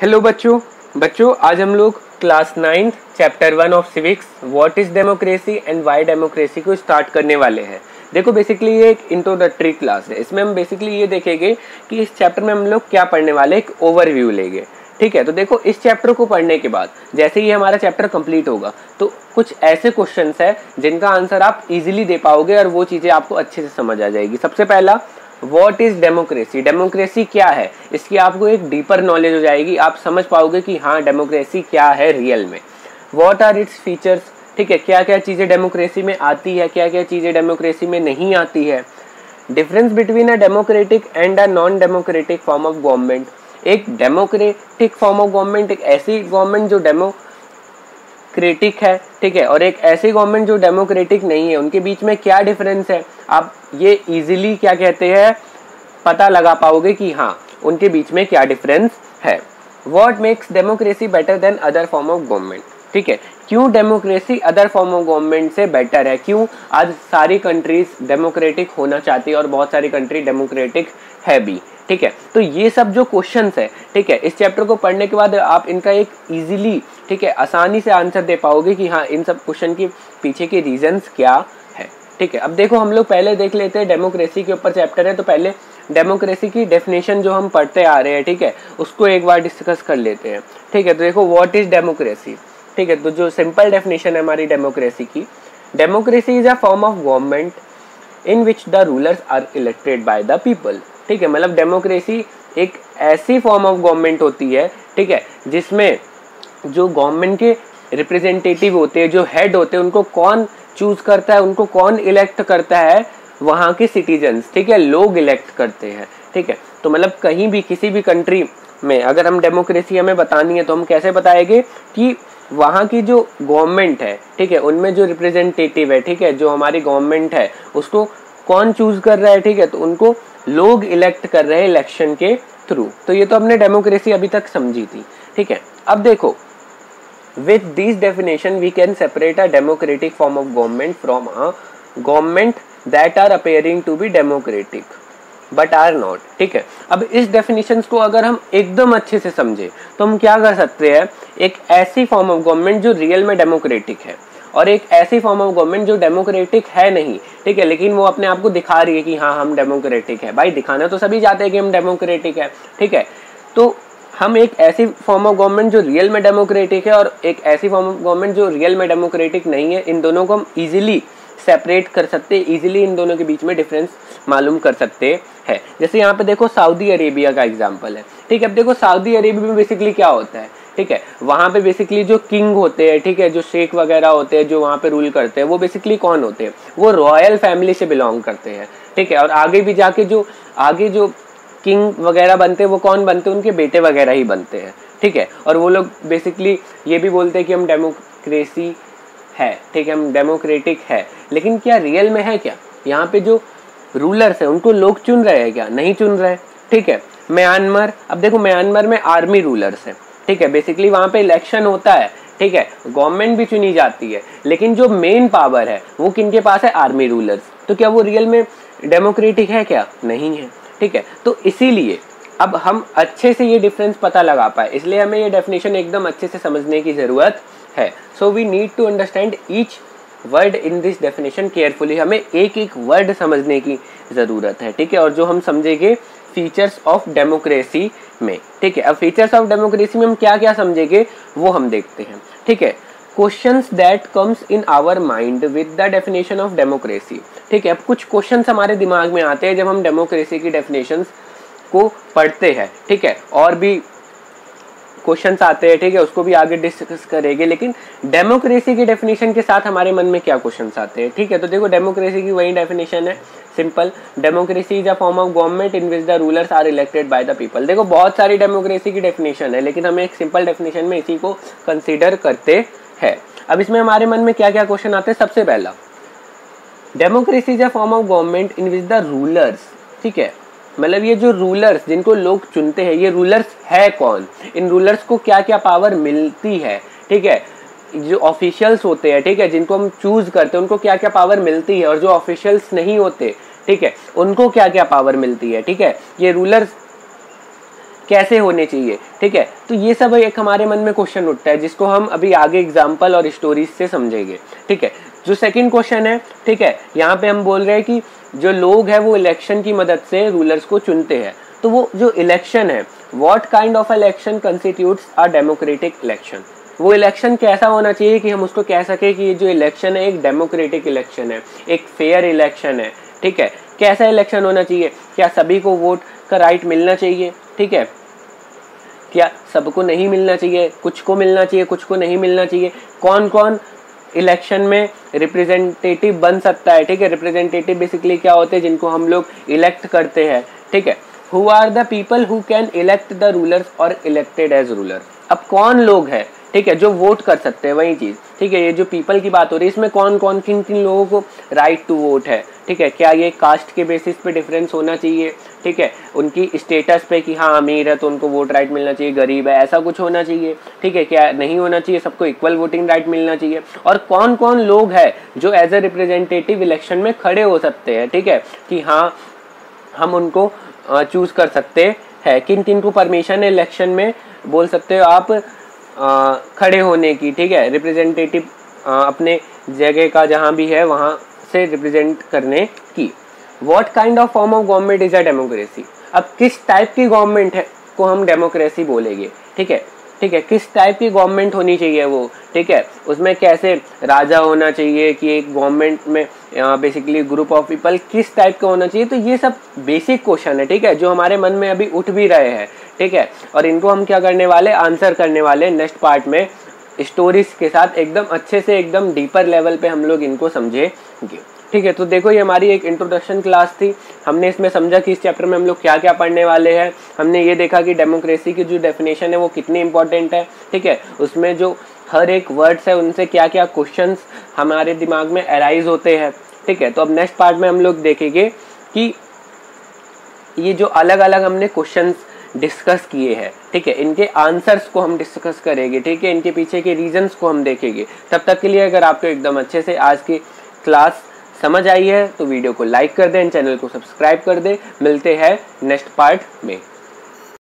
Hello बच्चों आज हम लोग class 9 chapter 1 of civics what is democracy and why democracy को स्टार्ट करने वाले हैं। देखो बेसिकली ये एक इंट्रोडक्टरी क्लास है। इसमें हम बेसिकली ये देखेंगे कि इस चैप्टर में हम लोग क्या पढ़ने वाले, एक ओवरव्यू लेंगे। ठीक है, तो देखो इस चैप्टर को पढ़ने के बाद जैसे ही हमारा चैप्टर कंप्लीट होगा तो कुछ ऐसे क्वेश्चंस है जिनका आंसर आप इजीली दे पाओगे और वो चीजें आपको अच्छे से समझ आ जाएगी। सबसे पहला, व्हाट इज डेमोक्रेसी, डेमोक्रेसी क्या है, इसकी आपको एक डीपर नॉलेज हो जाएगी। आप समझ पाओगे कि हाँ डेमोक्रेसी क्या है रियल में। व्हाट आर इट्स फीचर्स, ठीक है, क्या क्या चीजें डेमोक्रेसी में आती है, क्या क्या चीजें डेमोक्रेसी में नहीं आती है। Difference between a democratic and a non democratic form of government, एक डेमोक्रेटिक फॉर्म ऑफ गवर्नमेंट, एक ऐसी गवर्नमेंट जो डेमोक्रेटिक है, ठीक है, और एक ऐसी गवर्नमेंट जो डेमोक्रेटिक नहीं है, उनके बीच में क्या डिफरेंस है, आप ये इजीली क्या कहते हैं पता लगा पाओगे कि हाँ उनके बीच में क्या डिफरेंस है। What makes democracy better than other form of government, ठीक है, क्यों democracy other form of government से बेटर है, क्यों आज सारी कंट्रीज डेमोक्रेटिक होना चाहती है और बहुत सारी कंट्री डेमोक्रेटिक है भी। ठीक है, तो ये सब जो क्वेश्चंस है, ठीक है, इस चैप्टर को पढ़ने के बाद आप इनका एक इजीली, ठीक है, आसानी से आंसर दे पाओगे कि हाँ इन सब क्वेश्चन के पीछे के रीजंस क्या है। ठीक है, अब देखो हम लोग पहले देख लेते हैं, डेमोक्रेसी के ऊपर चैप्टर है तो पहले डेमोक्रेसी की डेफिनेशन जो हम पढ़ते आ रहे हैं, ठीक है, उसको एक बार डिस्कस कर लेते हैं। ठीक है, तो देखो व्हाट इज डेमोक्रेसी, ठीक है, तो जो सिंपल डेफिनेशन है हमारी डेमोक्रेसी की, democracy is a form of government in which the rulers are elected by the people. ठीक है, मतलब डेमोक्रेसी एक ऐसी फॉर्म ऑफ गवर्नमेंट होती है, ठीक है, जिसमें जो गवर्नमेंट के रिप्रेजेंटेटिव होते हैं, जो हेड होते हैं, उनको कौन चूज करता है, उनको कौन इलेक्ट करता है, वहाँ के सिटीजन्स, ठीक है, लोग इलेक्ट करते हैं। ठीक है, तो मतलब कहीं भी किसी भी कंट्री में अगर हम डेमोक्रेसी हमें बतानी है तो हम कैसे बताएंगे कि वहाँ की जो गवर्नमेंट है, ठीक है, उनमें जो रिप्रेजेंटेटिव है, ठीक है, जो हमारी गवर्नमेंट है उसको कौन चूज कर रहा है, ठीक है, तो उनको लोग इलेक्ट कर रहे हैं इलेक्शन के थ्रू। तो ये तो हमने डेमोक्रेसी अभी तक समझी थी। ठीक है, अब देखो with this definition we can separate a democratic form of government from a government that are appearing to be democratic but are not। ठीक है, अब इस डेफिनेशंस को अगर हम एकदम अच्छे से समझे तो हम क्या कर सकते हैं, एक ऐसी फॉर्म ऑफ गवर्नमेंट जो रियल में डेमोक्रेटिक है और एक ऐसी फॉर्म ऑफ गवर्नमेंट जो डेमोक्रेटिक है नहीं, ठीक है, लेकिन वो अपने आप को दिखा रही है कि हाँ हम डेमोक्रेटिक है। भाई दिखाना तो सभी चाहते हैं कि हम डेमोक्रेटिक है। ठीक है, तो हम एक ऐसी फॉर्म ऑफ गवर्नमेंट जो रियल में डेमोक्रेटिक है और एक ऐसी फॉर्म ऑफ गवर्नमेंट जो रियल में डेमोक्रेटिक नहीं है, इन दोनों को हम इजीली सेपरेट कर सकते हैं, इजीली इन दोनों के बीच में डिफरेंस मालूम कर सकते हैं। जैसे यहाँ पे देखो सऊदी अरेबिया का एग्जांपल है। ठीक है, अब देखो सऊदी अरेबिया में बेसिकली क्या होता है, ठीक है, वहाँ पे बेसिकली जो किंग होते हैं, ठीक है, जो शेख वगैरह होते हैं जो वहाँ पे रूल करते हैं, वो बेसिकली कौन होते हैं, वो रॉयल फैमिली से बिलोंग करते हैं। ठीक है, और आगे भी जाके जो किंग वगैरह बनते हैं वो कौन बनते हैं, उनके बेटे वगैरह ही बनते हैं। ठीक है, और वो लोग बेसिकली ये भी बोलते हैं कि हम डेमोक्रेसी है, ठीक है, हम डेमोक्रेटिक है, लेकिन क्या रियल में है क्या, यहाँ पे जो रूलर्स है उनको लोग चुन रहे हैं क्या, नहीं चुन रहे। ठीक है, म्यांमार, अब देखो म्यांमार में आर्मी रूलर्स है, ठीक है, बेसिकली वहाँ पे इलेक्शन होता है, ठीक है, गवर्नमेंट भी चुनी जाती है, लेकिन जो मेन पावर है वो किनके पास है, आर्मी रूलर्स। तो क्या वो रियल में डेमोक्रेटिक है क्या, नहीं है। ठीक है, तो इसीलिए अब हम अच्छे से ये डिफरेंस पता लगा पाए, इसलिए हमें ये डेफिनेशन एकदम अच्छे से समझने की जरूरत है। So we need to understand each word in this definition carefully, हमें एक एक वर्ड समझने की जरूरत है। ठीक है, और जो हम समझेंगे फीचर्स ऑफ डेमोक्रेसी में। ठीक है, अब फीचर्स ऑफ डेमोक्रेसी में हम क्या क्या समझेंगे वो हम देखते हैं। ठीक है, questions that comes in our mind with the definition of democracy. ठीक है, अब कुछ क्वेश्चंस हमारे दिमाग में आते हैं जब हम डेमोक्रेसी की डेफिनेशंस को पढ़ते हैं। ठीक है, और भी क्वेश्चंस आते हैं, ठीक है, उसको भी आगे डिस्कस करेंगे, लेकिन डेमोक्रेसी की डेफिनेशन के साथ हमारे मन में क्या क्वेश्चंस आते हैं। ठीक है, तो देखो डेमोक्रेसी की वही डेफिनेशन है, simple, democracy is a form of government in which the rulers are elected by the people. देखो बहुत सारी डेमोक्रेसी की डेफिनेशन है, लेकिन हम एक सिंपल डेफिनेशन में इसी को कंसिडर करते हैं। अब इसमें हमारे मन में क्या क्या क्वेश्चन आते हैं, सबसे पहला, democracy is a form of government in which the rulers, ठीक है, मतलब ये जो रूलर्स जिनको लोग चुनते हैं, ये रूलर्स है कौन, इन रूलर्स को क्या क्या पावर मिलती है। ठीक है, जो ऑफिशियल्स होते हैं, ठीक है, जिनको हम चूज करते हैं, उनको क्या क्या पावर मिलती है, और जो ऑफिशियल्स नहीं होते, ठीक है, उनको क्या क्या पावर मिलती है। ठीक है, ये रूलर्स कैसे होने चाहिए, ठीक है। तो ये सब एक हमारे मन में क्वेश्चन उठता है जिसको हम अभी आगे एग्जाम्पल और स्टोरीज से समझेंगे, ठीक है। जो सेकंड क्वेश्चन है, ठीक है, यहाँ पे हम बोल रहे हैं कि जो लोग हैं वो इलेक्शन की मदद से रूलर्स को चुनते हैं। तो वो जो इलेक्शन है, what kind of election constitutes a democratic election, वो इलेक्शन कैसा होना चाहिए कि हम उसको कह सके कि ये जो इलेक्शन है एक डेमोक्रेटिक इलेक्शन है, एक फेयर इलेक्शन है, ठीक है। कैसा इलेक्शन होना चाहिए, क्या सभी को वोट का राइट मिलना चाहिए, ठीक है, क्या सबको नहीं मिलना चाहिए, कुछ को मिलना चाहिए, कुछ को नहीं मिलना चाहिए, कौन कौन इलेक्शन में रिप्रेजेंटेटिव बन सकता है, ठीक है। रिप्रेजेंटेटिव बेसिकली क्या होते हैं, जिनको हम लोग इलेक्ट करते हैं, ठीक है। Who are the people who can elect the rulers और इलेक्टेड एज रूलर, अब कौन लोग हैं, ठीक है, जो वोट कर सकते हैं, वही चीज, ठीक है। ये जो पीपल की बात हो रही है, इसमें कौन कौन किन किन लोगों को राइट टू वोट है, ठीक है। क्या ये कास्ट के बेसिस पे डिफरेंस होना चाहिए, ठीक है, उनकी स्टेटस पे कि हाँ अमीर है तो उनको वोट राइट मिलना चाहिए, गरीब है ऐसा कुछ होना चाहिए, ठीक है, क्या नहीं होना चाहिए, सबको इक्वल वोटिंग राइट मिलना चाहिए। और कौन कौन लोग हैं जो एज ए रिप्रेजेंटेटिव इलेक्शन में खड़े हो सकते हैं, ठीक है, कि हाँ हम उनको चूज कर सकते हैं, किन किन को परमिशन है इलेक्शन में, बोल सकते हो आप खड़े होने की, ठीक है, रिप्रेजेंटेटिव अपने जगह का जहाँ भी है वहाँ से रिप्रेजेंट करने की। What kind of form of government is a democracy, अब किस टाइप की गवर्नमेंट है को हम डेमोक्रेसी बोलेंगे, ठीक है, ठीक है, किस टाइप की गवर्नमेंट होनी चाहिए वो, ठीक है, उसमें कैसे राजा होना चाहिए कि एक गवर्नमेंट में बेसिकली ग्रुप ऑफ पीपल किस टाइप का होना चाहिए। तो ये सब बेसिक क्वेश्चन है, ठीक है, जो हमारे मन में अभी उठ भी रहे हैं, ठीक है, और इनको हम क्या करने वाले, आंसर करने वाले नेक्स्ट पार्ट में स्टोरीज के साथ एकदम अच्छे से, एकदम डीपर लेवल पे हम लोग इनको समझेंगे, ठीक है। तो देखो ये हमारी एक इंट्रोडक्शन क्लास थी, हमने इसमें समझा कि इस चैप्टर में हम लोग क्या क्या पढ़ने वाले हैं। हमने ये देखा कि डेमोक्रेसी की जो डेफिनेशन है वो कितनी इंपॉर्टेंट है, ठीक है, उसमें जो हर एक वर्ड्स है उनसे क्या क्या क्वेश्चंस हमारे दिमाग में अराइज होते हैं, ठीक है। तो अब नेक्स्ट पार्ट में हम लोग देखेंगे कि ये जो अलग अलग हमने क्वेश्चंस डिस्कस किए हैं, ठीक है, इनके आंसर्स को हम डिस्कस करेंगे, ठीक है, इनके पीछे के रीजंस को हम देखेंगे। तब तक के लिए अगर आपको एकदम अच्छे से आज की क्लास समझ आई है तो वीडियो को लाइक कर दें, चैनल को सब्सक्राइब कर दें। मिलते हैं नेक्स्ट पार्ट में।